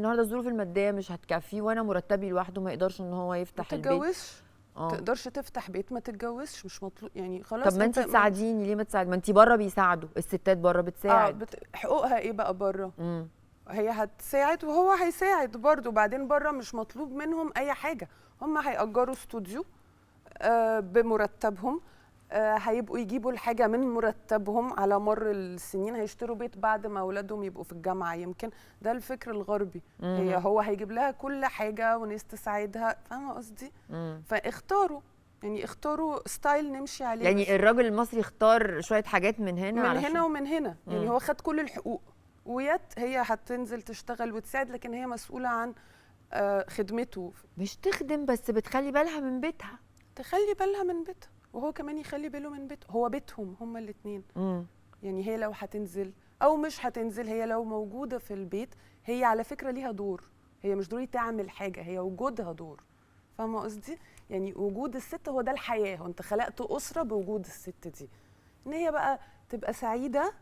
النهارده الظروف الماديه مش هتكفيه، وانا مرتبي لوحده ما يقدرش ان هو يفتح البيت. ما تتجوزش. تقدرش تفتح بيت، ما تتجوزش، مش مطلوب يعني خلاص. طب ما انت تساعديني، ليه ما تساعد؟ ما انت بره بيساعدوا، الستات بره بتساعد. حقوقها ايه بقى بره؟ هي هتساعد وهو هيساعد برضه. وبعدين بره مش مطلوب منهم اي حاجه، هم هيأجروا استوديو بمرتبهم، هيبقوا يجيبوا الحاجه من مرتبهم على مر السنين، هيشتروا بيت بعد ما اولادهم يبقوا في الجامعه يمكن. ده الفكر الغربي. هو هيجيب لها كل حاجه وناس تساعدها، فاهمه قصدي؟ فاختاروا، يعني اختاروا ستايل نمشي عليه. يعني الراجل المصري اختار شويه حاجات من هنا، من هنا ومن هنا. يعني هو خد كل الحقوق، ويت هي هتنزل تشتغل وتساعد، لكن هي مسؤوله عن خدمته. مش تخدم بس، بتخلي بالها من بيتها. تخلي بالها من بيتها، وهو كمان يخلي باله من بيته. هو بيتهم هما الاثنين. يعني هي لو هتنزل او مش هتنزل، هي لو موجوده في البيت، هي على فكره ليها دور. هي مش ضروري تعمل حاجه، هي وجودها دور. فاهمه قصدي؟ يعني وجود الست هو ده الحياه. هو انت خلقت اسره بوجود الست دي. ان هي بقى تبقى سعيده،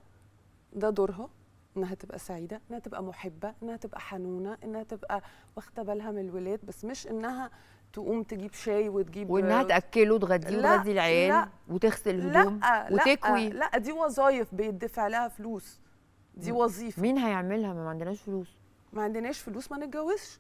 ده دورها. انها تبقى سعيده، انها تبقى محبه، انها تبقى حنونه، انها تبقى واخده بالها من الولاد، بس مش انها تقوم تجيب شاي وتجيب وانها تاكله وتغذيه وتغذي العيال وتغسل هدوم وتكوي. لا دي وظايف بيدفع لها فلوس، دي وظيفه. مين هيعملها؟ ما عندناش فلوس. ما عندناش فلوس، ما نتجوزش.